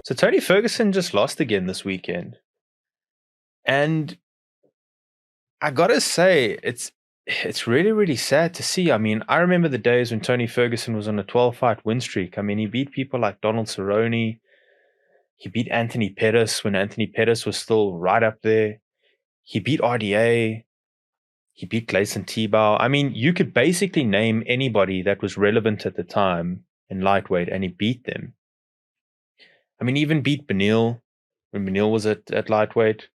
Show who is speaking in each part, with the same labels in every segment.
Speaker 1: So Tony Ferguson just lost again this weekend. And I gotta say, it's really, really sad to see. I mean, I remember the days when Tony Ferguson was on a 12 fight win streak. I mean, he beat people like Donald Cerrone. He beat Anthony Pettis when Anthony Pettis was still right up there. He beat RDA. He beat Gleison Tebow. I mean, you could basically name anybody that was relevant at the time in lightweight, and he beat them. I mean, even beat Benil when Benil was at lightweight.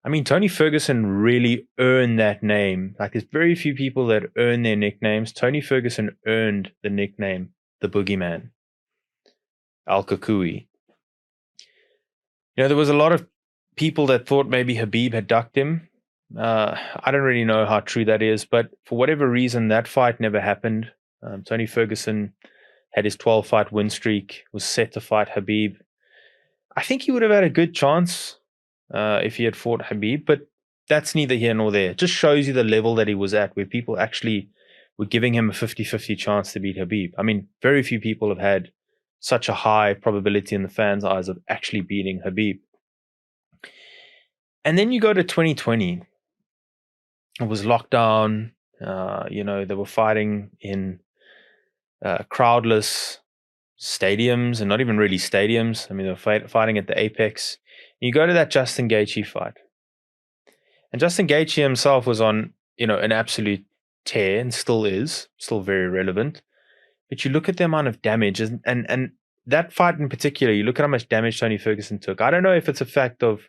Speaker 1: I mean, Tony Ferguson really earned that name. Like, there's very few people that earn their nicknames. Tony Ferguson earned the nickname, the Boogeyman, Al Kakui. You know, there was a lot of people that thought maybe Khabib had ducked him. I don't really know how true that is, but for whatever reason, that fight never happened. Tony Ferguson had his 12-fight win streak, was set to fight Khabib. I think he would have had a good chance if he had fought Khabib, but that's neither here nor there. It just shows you the level that he was at, where people actually were giving him a 50-50 chance to beat Khabib. I mean, very few people have had such a high probability in the fans' eyes of actually beating Khabib. And then you go to 2020. It was lockdown. They were fighting in crowdless stadiums, and not even really stadiums. I mean, they were fighting at the Apex. You go to that Justin Gaethje fight, and Justin Gaethje himself was on, an absolute tear, and still is, still very relevant. But you look at the amount of damage, and that fight in particular, you look at how much damage Tony Ferguson took. I don't know if it's a fact of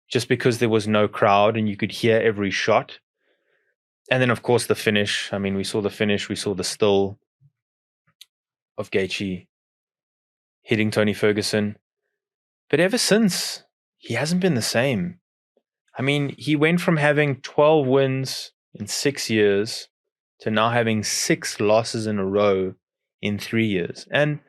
Speaker 1: just because there was no crowd and you could hear every shot. And then, of course, the finish. I mean, we saw the finish. We saw the still of Gaethje hitting Tony Ferguson. But ever since, he hasn't been the same. I mean, he went from having 12 wins in 6 years to now having 6 losses in a row in 3 years. And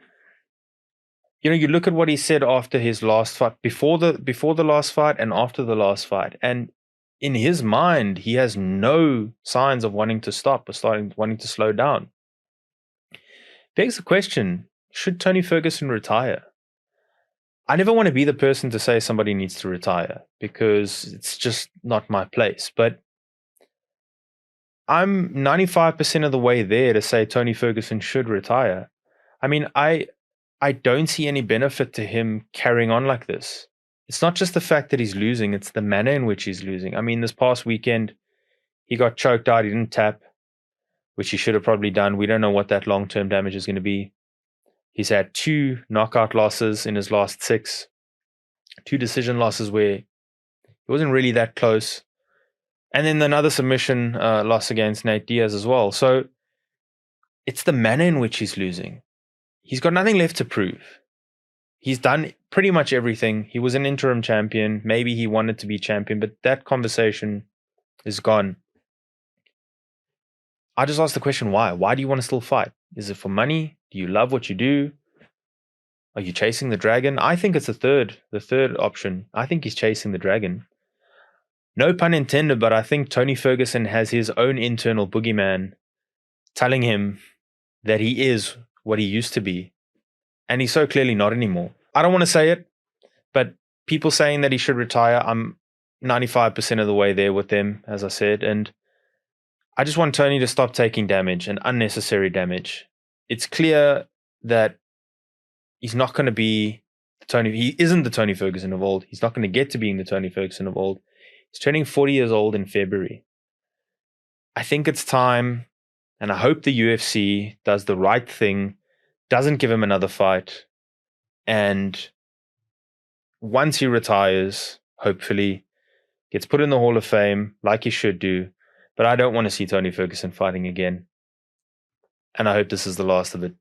Speaker 1: you look at what he said after his last fight, before the last fight and after the last fight, and in his mind, he has no signs of wanting to stop or wanting to slow down. Begs the question, should Tony Ferguson retire? I never want to be the person to say somebody needs to retire, because it's just not my place. But I'm 95% of the way there to say Tony Ferguson should retire. I mean, I don't see any benefit to him carrying on like this. It's not just the fact that he's losing, it's the manner in which he's losing. I mean, this past weekend, he got choked out, he didn't tap, which he should have probably done. We don't know what that long-term damage is going to be. He's had 2 knockout losses in his last 6, 2 decision losses where he wasn't really that close. And then another submission loss against Nate Diaz as well. So it's the manner in which he's losing. He's got nothing left to prove. He's done pretty much everything. He was an interim champion. Maybe he wanted to be champion, but that conversation is gone. I just asked the question, why? Why do you want to still fight? Is it for money? Do you love what you do? Are you chasing the dragon? I think it's the third option. I think he's chasing the dragon. No pun intended, but I think Tony Ferguson has his own internal boogeyman telling him that he is what he used to be. And he's so clearly not anymore. I don't want to say it, but people saying that he should retire, I'm 95% of the way there with them, as I said. And I just want Tony to stop taking damage and unnecessary damage. It's clear that he's not going to be he isn't the Tony Ferguson of old. He's not going to get to being the Tony Ferguson of old. He's turning 40 years old in February. I think it's time, and I hope the UFC does the right thing, doesn't give him another fight, and once he retires, hopefully, gets put in the Hall of Fame like he should do. But I don't want to see Tony Ferguson fighting again. And I hope this is the last of it.